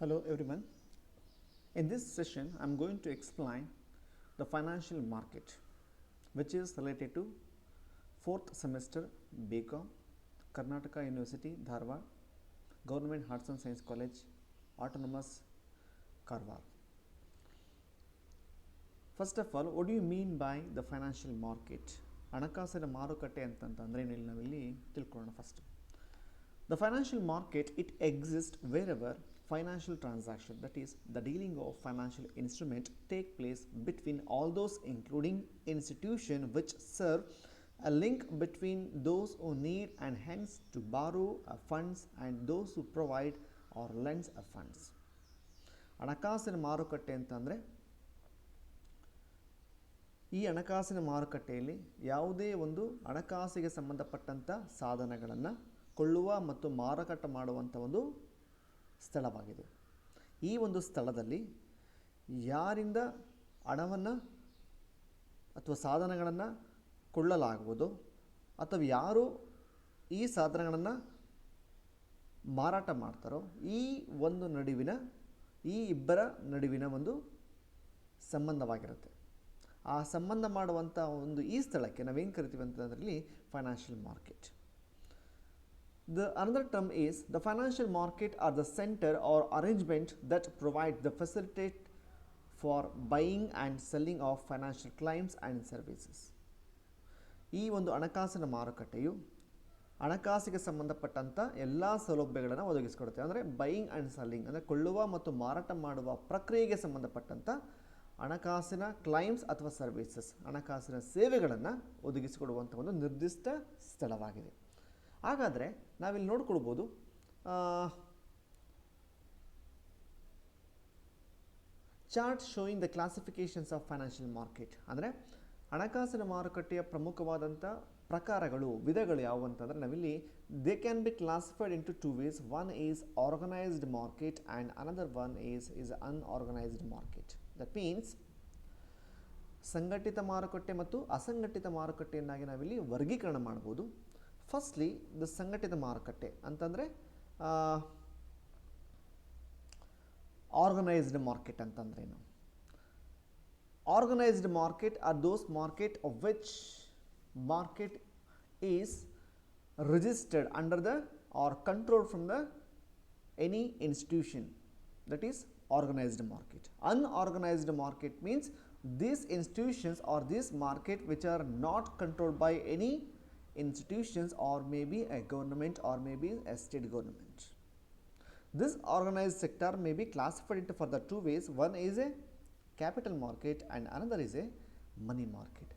Hello everyone. In this session, I am going to explain the financial market, which is related to 4th semester bcom, Karnataka University, Dharwad, Government Arts and Science College, Autonomous, Karwar. First of all, what do you mean by the financial market? ಹಣಕಾಸಿನ ಮಾರುಕಟ್ಟೆ ಅಂತಂದ್ರೆ ಇಲ್ಲಿ ನಾವಿಲ್ಲಿ ತಿಳ್ಕೊಳ್ಳೋಣ first. The financial market, it exists wherever financial transaction, that is the dealing of financial instrument, take place between all those including institution which serve a link between those who need and hence to borrow funds and those who provide or lends funds. ಹಣಕಾಸಿನ ಮಾರುಕಟ್ಟೆ ಅಂತಂದರೆ ಈ ಹಣಕಾಸಿನ ಮಾರುಕಟ್ಟೆಯಲ್ಲಿ ಯಾವುದೇ ಒಂದು ಹಣಕಾಸಿಗೆ ಸಂಬಂಧಪಟ್ಟಂಥ ಸಾಧನಗಳನ್ನು ಕೊಳ್ಳುವ ಮತ್ತು ಮಾರಾಟ ಮಾಡುವಂಥ ಒಂದು ಸ್ಥಳವಾಗಿದೆ. ಈ ಒಂದು ಸ್ಥಳದಲ್ಲಿ ಯಾರಿಂದ ಹಣವನ್ನು ಅಥವಾ ಸಾಧನಗಳನ್ನು ಕೊಳ್ಳಲಾಗುವುದು ಅಥವಾ ಯಾರು ಈ ಸಾಧನಗಳನ್ನು ಮಾರಾಟ ಮಾಡ್ತಾರೋ ಈ ಒಂದು ನಡುವಿನ ಈ ಇಬ್ಬರ ನಡುವಿನ ಒಂದು ಸಂಬಂಧವಾಗಿರುತ್ತೆ. ಆ ಸಂಬಂಧ ಮಾಡುವಂಥ ಒಂದು ಈ ಸ್ಥಳಕ್ಕೆ ನಾವೇನು ಕರಿತೀವಿ ಅಂತಂದ್ರಲ್ಲಿ financial market. The another term is the financial market are the center or arrangement that provide the facilitate for buying and selling of financial claims and services. ಈ ಒಂದು ಹಣಕಾಸಿನ ಮಾರುಕಟ್ಟೆಯು ಹಣಕಾಸಿಗೆ ಸಂಬಂಧಪಟ್ಟಂಥ ಎಲ್ಲ ಸೌಲಭ್ಯಗಳನ್ನು ಒದಗಿಸಿಕೊಡುತ್ತೆ. ಅಂದರೆ ಬೈಯಿಂಗ್ ಆ್ಯಂಡ್ ಸೆಲ್ಲಿಂಗ್ ಅಂದರೆ ಕೊಳ್ಳುವ ಮತ್ತು ಮಾರಾಟ ಮಾಡುವ ಪ್ರಕ್ರಿಯೆಗೆ ಸಂಬಂಧಪಟ್ಟಂಥ ಹಣಕಾಸಿನ ಕ್ಲೈಮ್ಸ್ ಅಥವಾ ಸರ್ವಿಸಸ್ ಹಣಕಾಸಿನ ಸೇವೆಗಳನ್ನು ಒದಗಿಸಿಕೊಡುವಂಥ ಒಂದು ನಿರ್ದಿಷ್ಟ ಸ್ಥಳವಾಗಿದೆ. ಹಾಗಾದರೆ ನಾವಿಲ್ಲಿ ನೋಡ್ಕೊಳ್ಬೋದು chart showing the classifications of financial market. ಅಂದರೆ ಹಣಕಾಸಿನ ಮಾರುಕಟ್ಟೆಯ ಪ್ರಮುಖವಾದಂಥ ಪ್ರಕಾರಗಳು ವಿಧಗಳು ಯಾವುವು ಅಂತಂದರೆ ನಾವಿಲ್ಲಿ they can be classified into two ways. One is organised market and another one is unorganised market. That means ಸಂಘಟಿತ ಮಾರುಕಟ್ಟೆ ಮತ್ತು ಅಸಂಘಟಿತ ಮಾರುಕಟ್ಟೆಯನ್ನಾಗಿ ನಾವಿಲ್ಲಿ ವರ್ಗೀಕರಣ ಮಾಡ್ಬೋದು. ಫಸ್ಟ್ಲಿ ದ ಸಂಘಟಿತ ಮಾರುಕಟ್ಟೆ ಅಂತಂದರೆ ಆರ್ಗನೈಸ್ಡ್ ಮಾರ್ಕೆಟ್ ಅಂತಂದ್ರೇನು? Organised market are those market of which market is registered under the or control from the any institution, that is organized market. Unorganized market means these institutions or this market which are not controlled by any institutions or maybe a government or maybe a state government. This organized sector may be classified into further two ways. One is a capital market and another is a money market.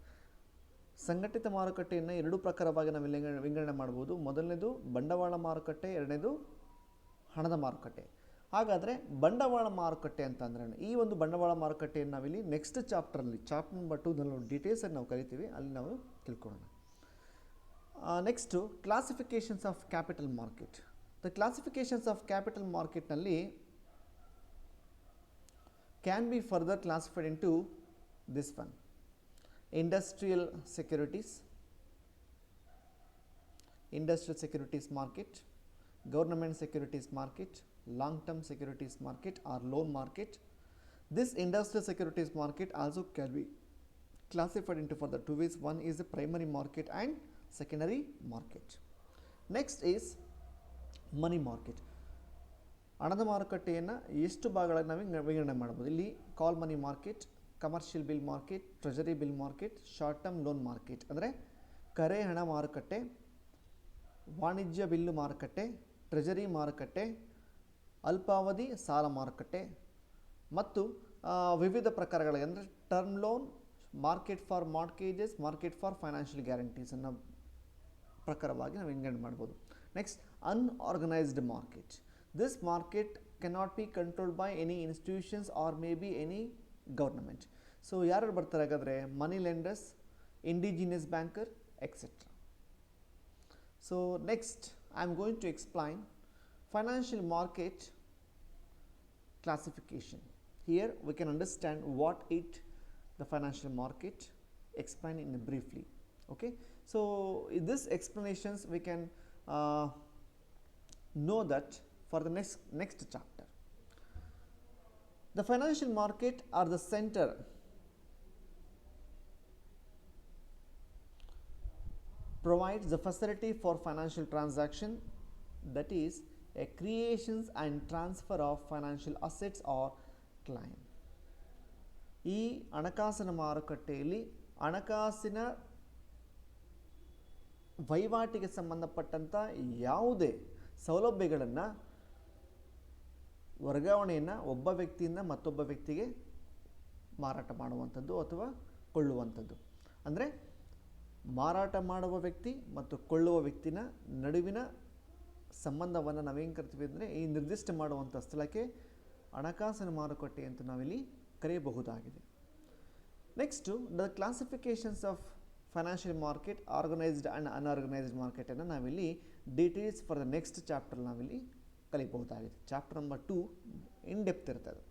ಸಂಘಟಿತ ಮಾರುಕಟ್ಟೆಯನ್ನು ಎರಡು ಪ್ರಕಾರವಾಗಿ ನಾವು ವಿಂಗಡಣೆ ಮಾಡ್ಬೋದು. ಮೊದಲನೇದು ಬಂಡವಾಳ ಮಾರುಕಟ್ಟೆ, ಎರಡನೇದು ಹಣದ ಮಾರುಕಟ್ಟೆ. ಹಾಗಾದರೆ ಬಂಡವಾಳ ಮಾರುಕಟ್ಟೆ ಅಂತಂದ್ರೆ ಈ ಒಂದು ಬಂಡವಾಳ ಮಾರುಕಟ್ಟೆಯನ್ನು ನಾವಿಲ್ಲಿ ನೆಕ್ಸ್ಟ್ ಚಾಪ್ಟರಲ್ಲಿ ಚಾಪ್ಟರ್ ನಂಬರ್ 2ನಲ್ಲಿ ಡೀಟೇಲ್ಸನ್ನು ನಾವು ಕರಿತೀವಿ, ಅಲ್ಲಿ ನಾವು ತಿಳ್ಕೊಳ್ಳೋಣ. Next classifications of capital market. The classifications of capital ಮಾರ್ಕೆಟ್ನಲ್ಲಿ can be further classified into this one: industrial securities market, government securities market, long-term securities market or loan market. This industrial securities market also can be classified into further two ways. One is the primary market and secondary market. Next is money market. ಹಣದ ಮಾರುಕಟ್ಟೆಯನ್ನು ಎಷ್ಟು ಭಾಗಗಳಾಗಿ ನಾವು ವಿಂಗಡಣೆ ಮಾಡಬಹುದು. ಇಲ್ಲಿ call money market, commercial bill market, treasury bill market, short term loan market. ಅಂದರೆ ಕರೆ ಹಣ ಮಾರುಕಟ್ಟೆ, ವಾಣಿಜ್ಯ ಬಿಲ್ಲು ಮಾರುಕಟ್ಟೆ, ಟ್ರೆಜರಿ ಮಾರುಕಟ್ಟೆ, ಅಲ್ಪಾವಧಿ ಸಾಲ ಮಾರುಕಟ್ಟೆ ಮತ್ತು ವಿವಿಧ ಪ್ರಕಾರಗಳಿಗೆ ಅಂದರೆ term loan, market for mortgages, market for financial guarantees ಅನ್ನೋ ಪ್ರಕಾರವಾಗಿ ನಾವು ವಿಂಗಡಣೆ ಮಾಡ್ಬೋದು. Next unorganised market. This market cannot be controlled by any institutions or may be any government. So ಯಾರು ಬರ್ತಾರೆ ಹಾಗಾದರೆ money lenders, indigenous banker etcetera. So next I am going to explain financial market classification. Here we can understand what the financial market explain in briefly. Okay, so in this explanations we can know that for the next chapter. The financial market are the center provides the facility for financial transaction, that is a creations and transfer of financial assets or client. ಈ ಹಣಕಾಸಿನ ಮಾರುಕಟ್ಟೆಯಲ್ಲಿ ಹಣಕಾಸಿನ ವಹಿವಾಟಿಗೆ ಸಂಬಂಧಪಟ್ಟಂಥ ಯಾವುದೇ ಸೌಲಭ್ಯಗಳನ್ನು ವರ್ಗಾವಣೆಯನ್ನು ಒಬ್ಬ ವ್ಯಕ್ತಿಯಿಂದ ಮತ್ತೊಬ್ಬ ವ್ಯಕ್ತಿಗೆ ಮಾರಾಟ ಮಾಡುವಂಥದ್ದು ಅಥವಾ ಕೊಳ್ಳುವಂಥದ್ದು. ಅಂದರೆ ಮಾರಾಟ ಮಾಡುವ ವ್ಯಕ್ತಿ ಮತ್ತು ಕೊಳ್ಳುವ ವ್ಯಕ್ತಿನ ನಡುವಿನ ಸಂಬಂಧವನ್ನು ನಾವೇನು ಕರಿತೀವಿ ಅಂದರೆ ಈ ನಿರ್ದಿಷ್ಟ ಮಾಡುವಂಥ ಸ್ಥಳಕ್ಕೆ ಹಣಕಾಸಿನ ಮಾರುಕಟ್ಟೆ ಅಂತ ನಾವಿಲ್ಲಿ ಕರೆಯಬಹುದಾಗಿದೆ. Next the classifications of financial market, organised and unorganised ಮಾರ್ಕೆಟನ್ನು ನಾವಿಲ್ಲಿ details for the next chapter ನಾವಿಲ್ಲಿ ಕಲಿಬಹುದಾಗಿದೆ. ಚಾಪ್ಟರ್ ನಂಬರ್ 2 ಇನ್ ಡೆಪ್ತ್ ಇರ್ತದೆ.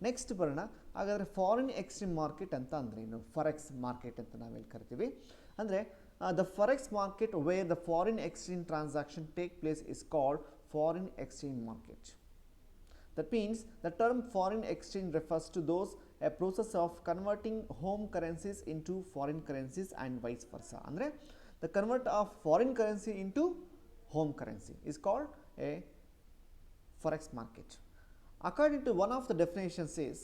ನೆಕ್ಸ್ಟ್ ಬರೋಣ. ಹಾಗಾದರೆ ಫಾರಿನ್ ಎಕ್ಸ್ಚೇಂಜ್ ಮಾರ್ಕೆಟ್ ಅಂತ ಅಂದರೆ ಏನು? ಫಾರೆಕ್ಸ್ ಮಾರ್ಕೆಟ್ ಅಂತ ನಾವೆಲ್ಲಿ ಕರಿತೀವಿ. ಅಂದರೆ the forex market where the foreign exchange transaction take place is called foreign exchange market. That means the term foreign exchange refers to a process of converting home currencies into foreign currencies and vice versa. ಅಂದರೆ the convert of foreign currency into home currency is called a forex market. According to one of the definitions says,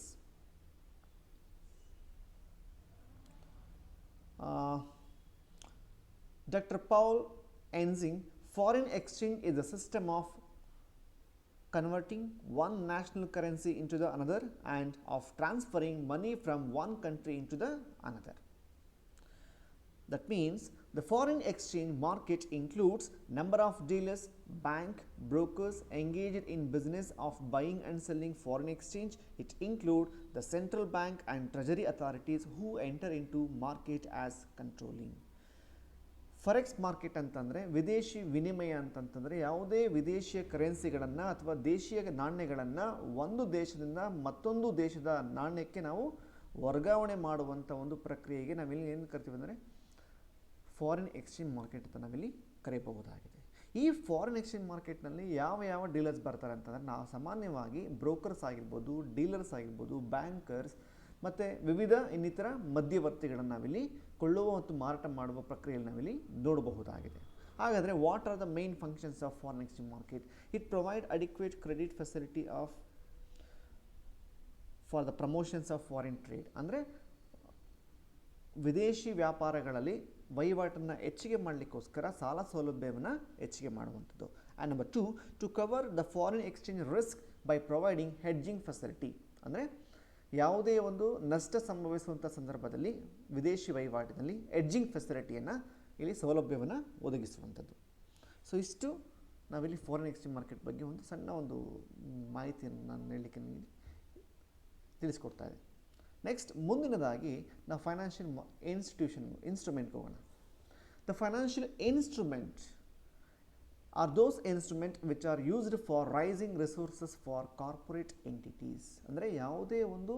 Dr. Paul Enzing, foreign exchange is a system of converting one national currency into the another and of transferring money from one country into the another. That means the foreign exchange market includes number of dealers, bank, brokers engaged in business of buying and selling foreign exchange. It includes the central bank and treasury authorities who enter into market as controlling. Forex market ಅಂತಂದರೆ ವಿದೇಶಿ ವಿನಿಮಯ ಅಂತಂತಂದರೆ ಯಾವುದೇ ವಿದೇಶಿಯ ಕರೆನ್ಸಿಗಳನ್ನು ಅಥವಾ ದೇಶೀಯ ನಾಣ್ಯಗಳನ್ನು ಒಂದು ದೇಶದಿಂದ ಮತ್ತೊಂದು ದೇಶದ ನಾಣ್ಯಕ್ಕೆ ನಾವು ವರ್ಗಾವಣೆ ಮಾಡುವಂಥ ಒಂದು ಪ್ರಕ್ರಿಯೆಗೆ ನಾವಿಲ್ಲಿ ಏನು ಕರಿತೀವಿ ಅಂದರೆ ಫಾರಿನ್ ಎಕ್ಸ್ಚೇಂಜ್ ಮಾರ್ಕೆಟ್ ಅಂತ ನಾವಿಲ್ಲಿ ಕರೆಯಬಹುದಾಗಿದೆ. ಈ ಫಾರಿನ್ ಎಕ್ಸ್ಚೇಂಜ್ ಮಾರ್ಕೆಟ್ನಲ್ಲಿ ಯಾವ ಡೀಲರ್ಸ್ ಬರ್ತಾರೆ ಅಂತಂದರೆ ನಾವು ಸಾಮಾನ್ಯವಾಗಿ ಬ್ರೋಕರ್ಸ್ ಆಗಿರ್ಬೋದು, ಡೀಲರ್ಸ್ ಆಗಿರ್ಬೋದು, ಬ್ಯಾಂಕರ್ಸ್ ಮತ್ತು ವಿವಿಧ ಇನ್ನಿತರ ಮಧ್ಯವರ್ತಿಗಳನ್ನು ನಾವಿಲ್ಲಿ ಕೊಳ್ಳುವ ಮತ್ತು ಮಾರಾಟ ಮಾಡುವ ಪ್ರಕ್ರಿಯೆಯಲ್ಲಿ ನಾವಿಲ್ಲಿ ನೋಡಬಹುದಾಗಿದೆ. ಹಾಗಾದರೆ what are the main functions of foreign exchange market? It provide adequate credit facility for the promotions of foreign trade. ಅಂದರೆ ವಿದೇಶಿ ವ್ಯಾಪಾರಗಳಲ್ಲಿ ವಹಿವಾಟನ್ನು ಹೆಚ್ಚಿಗೆ ಮಾಡಲಿಕ್ಕೋಸ್ಕರ ಸಾಲ ಸೌಲಭ್ಯವನ್ನು ಹೆಚ್ಚಿಗೆ ಮಾಡುವಂಥದ್ದು. And number 2, to cover the foreign exchange risk by providing hedging facility. ಅಂದರೆ ಯಾವುದೇ ಒಂದು ನಷ್ಟ ಸಂಭವಿಸುವಂಥ ಸಂದರ್ಭದಲ್ಲಿ ವಿದೇಶಿ ವಹಿವಾಟಿನಲ್ಲಿ ಎಡ್ಜಿಂಗ್ ಫೆಸಿಲಿಟಿಯನ್ನು ಇಲ್ಲಿ ಸೌಲಭ್ಯವನ್ನು ಒದಗಿಸುವಂಥದ್ದು. ಸೊ ಇಷ್ಟು ನಾವಿಲ್ಲಿ ಫಾರಿನ್ ಎಕ್ಸ್ಚೇಂಜ್ ಮಾರ್ಕೆಟ್ ಬಗ್ಗೆ ಒಂದು ಸಣ್ಣ ಒಂದು ಮಾಹಿತಿಯನ್ನು ನಾನು ಹೇಳಲಿಕ್ಕೆ ನಿಮಗೆ ತಿಳಿಸ್ಕೊಡ್ತಾ ಇದೆ. ನೆಕ್ಸ್ಟ್ ಮುಂದಿನದಾಗಿ ನಾವು ಫೈನಾನ್ಷಿಯಲ್ ಇನ್ಸ್ಟ್ರೂಮೆಂಟ್ಗೆ ಹೋಗೋಣ. The financial instrument are those instruments which are used for raising resources for corporate entities. ಅಂದರೆ ಯಾವುದೇ ಒಂದು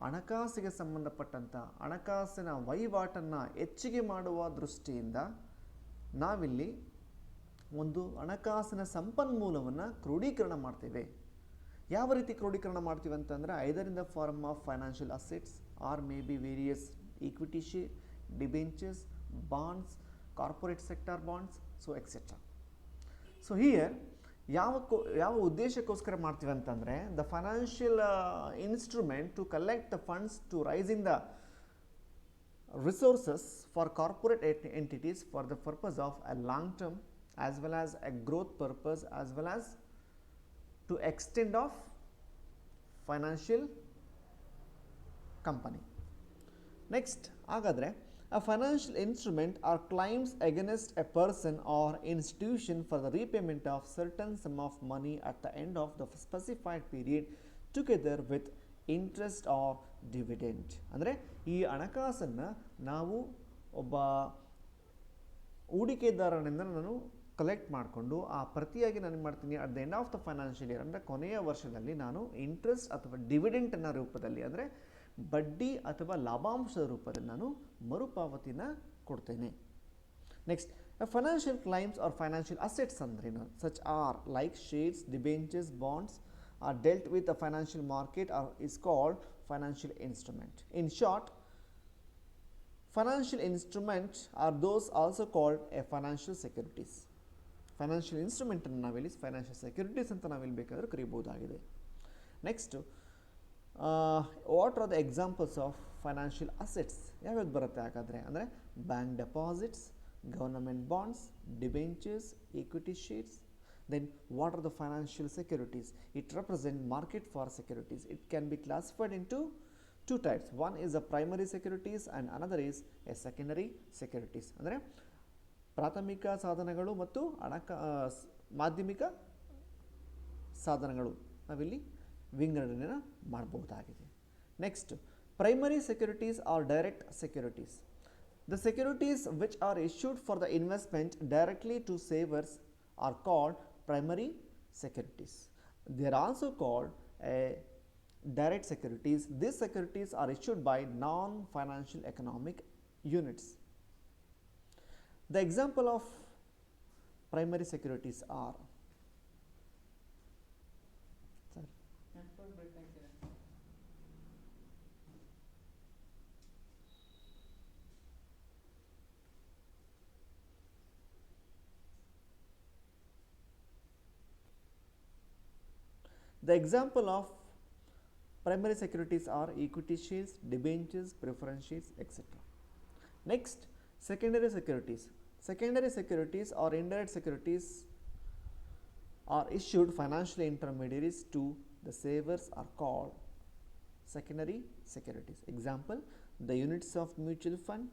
ಹಣಕಾಸಿಗೆ ಸಂಬಂಧಪಟ್ಟಂಥ ಹಣಕಾಸಿನ ವಹಿವಾಟನ್ನು ಹೆಚ್ಚಿಗೆ ಮಾಡುವ ದೃಷ್ಟಿಯಿಂದ ನಾವಿಲ್ಲಿ ಒಂದು ಹಣಕಾಸಿನ ಸಂಪನ್ಮೂಲವನ್ನು ಕ್ರೋಢೀಕರಣ ಮಾಡ್ತೇವೆ. ಯಾವ ರೀತಿ ಕ್ರೋಢೀಕರಣ ಮಾಡ್ತೀವಿ ಅಂತಂದರೆ either in the form of financial assets or may be various equity share, debentures, bonds, corporate sector bonds, so etcetera. So here ಯಾವ ಉದ್ದೇಶಕ್ಕೋಸ್ಕರ ಮಾಡ್ತೀವಿ ಅಂತಂದರೆ the financial instrument to collect the funds to raising the resources for corporate entities for the purpose of a long term as well as a growth purpose as well as to extend of financial company. Next ಹಾಗಾದರೆ a financial instrument are claims against a person or institution for the repayment of certain sum of money at the end of the specified period together with interest or dividend. ಅಂದರೆ ಈ ಹಣಕಾಸನ್ನು ನಾವು ಒಬ್ಬ ಹೂಡಿಕೆದಾರನಿಂದ ನಾನು collect ಮಾಡಿಕೊಂಡು ಆ ಪ್ರತಿಯಾಗಿ ನಾನು ಮಾಡ್ತೀನಿ at the end of the financial year ಅಂದರೆ ಕೊನೆಯ ವರ್ಷದಲ್ಲಿ ನಾನು ಇಂಟ್ರೆಸ್ಟ್ ಅಥವಾ ಡಿವಿಡೆಂಟನ್ನು ರೂಪದಲ್ಲಿ ಅಂದರೆ ಬಡ್ಡಿ ಅಥವಾ ಲಾಭಾಂಶದ ರೂಪದಲ್ಲಿ ನಾನು ಮರುಪಾವತಿನ ಕೊಡ್ತೇನೆ. Next financial claims or financial assets ಅಂದ್ರೇನು? Such are like shares, debentures, bonds are dealt with the financial market is called financial instrument. In short, financial instruments are those also called a financial securities. Financial ಇನ್ಸ್ಟ್ರೂಮೆಂಟನ್ನು ನಾವಿಲ್ಲಿ financial securities ಅಂತ ನಾವಿಲ್ಲಿ ಬೇಕಾದರೂ ಕರೀಬಹುದಾಗಿದೆ. Next, what are the examples of financial assets? ಯಾವ್ಯಾವ್ದು ಬರುತ್ತೆ ಹಾಗಾದರೆ ಅಂದರೆ bank deposits, government bonds, debentures, equity shares. Then what are the financial securities? It represents market for securities. It can be classified into two types. One is a primary securities and another is a secondary securities. ಅಂದರೆ ಪ್ರಾಥಮಿಕ ಸಾಧನಗಳು ಮತ್ತು ಮಾಧ್ಯಮಿಕ ಸಾಧನಗಳು ನಾವಿಲ್ಲಿ ವಿಂಗಡಣೆಯನ್ನು ಮಾಡಬಹುದಾಗಿದೆ. Next, primary securities or direct securities. The securities which are issued for the investment directly to savers are called primary securities. They are also called direct securities. These securities are issued by non-financial economic units. The example of primary securities are The example of primary securities are equity shares, debentures, preference shares, etc. Next, secondary securities. Secondary securities or indirect securities are issued financial intermediaries to the savers are called secondary securities. Example, the units of mutual fund,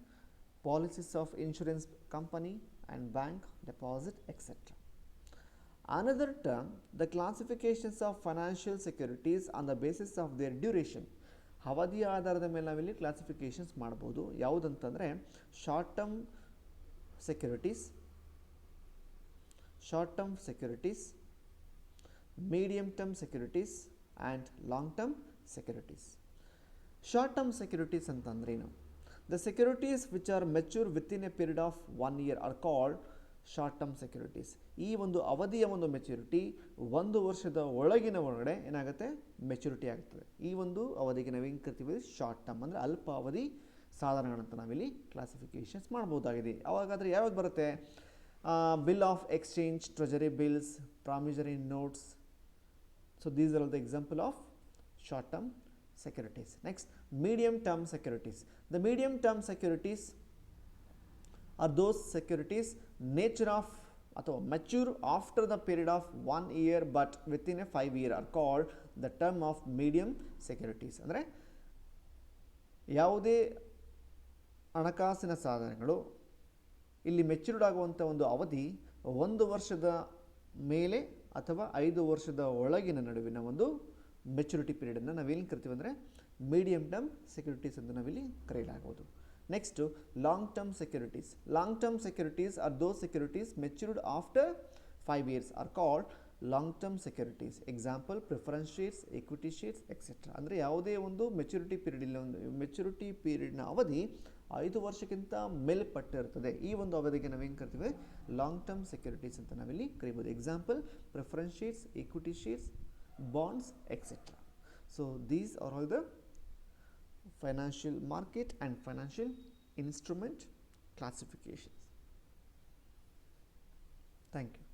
policies of insurance company and bank deposit, etc. Another term, the classifications of financial securities on the basis of their duration. ಅವಧಿಯ ಆಧಾರದ ಮೇಲೆ ನಾವಿಲ್ಲಿ classifications ಮಾಡ್ಬೋದು. ಯಾವುದಂತಂದರೆ short term securities, medium term securities and long term securities. Short term securities ಅಂತಂದ್ರೇನು? The securities which are mature within a period of 1 year are called short term securities. ಈ ಒಂದು ಅವಧಿಯ ಒಂದು ಮೆಚ್ಯೂರಿಟಿ 1 ವರ್ಷದ ಒಳಗಡೆ ಏನಾಗುತ್ತೆ, ಮೆಚ್ಯೂರಿಟಿ ಆಗ್ತದೆ. ಈ ಒಂದು ಅವಧಿಗೆ ನಾವೇನು ಕರಿತೀವಿ, ಶಾರ್ಟ್ ಟರ್ಮ್ ಅಂದರೆ ಅಲ್ಪಾವಧಿ ಸಾಧನಗಳಂತ ನಾವಿಲ್ಲಿ ಕ್ಲಾಸಿಫಿಕೇಷನ್ಸ್ ಮಾಡ್ಬೋದಾಗಿದೆ. ಅವಾಗಾದರೆ ಯಾವ್ದು ಬರುತ್ತೆ? Bill of exchange, treasury bills, promissory notes. So these are the example of short term securities. Next, medium term securities. The medium term securities are those securities nature of ಅಥವಾ mature after the period of 1 year but within a 5 year are called the term of medium securities. ಅಂದರೆ ಯಾವುದೇ ಹಣಕಾಸಿನ ಸಾಧನಗಳು ಇಲ್ಲಿ matured ಆಗುವಂಥ ಒಂದು ಅವಧಿ 1 ವರ್ಷದ ಮೇಲೆ ಅಥವಾ 5 ವರ್ಷದ ಒಳಗಿನ ನಡುವಿನ ಒಂದು ಮೆಚುರಿಟಿ ಪೀರಿಯಡನ್ನು ನಾವೇನು ಕರಿತೀವಿ ಅಂದರೆ ಮೀಡಿಯಮ್ ಟರ್ಮ್ ಸೆಕ್ಯೂರಿಟೀಸ್ ಅಂತ ನಾವಿಲ್ಲಿ ಕರೆಯಲಾಗುವುದು. Next long term securities. Long term securities are those securities matured after 5 years are called long term securities. Example preference shares, equity shares etcetera. ಅಂದರೆ ಯಾವುದೇ ಒಂದು ಮೆಚುರಿಟಿ ಪೀರಿಯಡ್ನ ಅವಧಿ 5 ವರ್ಷಕ್ಕಿಂತ ಮೇಲ್ಪಟ್ಟಿರ್ತದೆ. ಈ ಒಂದು ಅವಧಿಗೆ ನಾವೇನು ಕರಿತೀವಿ, ಲಾಂಗ್ ಟರ್ಮ್ ಸೆಕ್ಯೂರಿಟೀಸ್ ಅಂತ ನಾವಿಲ್ಲಿ ಕರಿಬೋದು. Example preference shares, equity shares, bonds, etc. So these are all the financial market and financial instrument classifications. Thank you.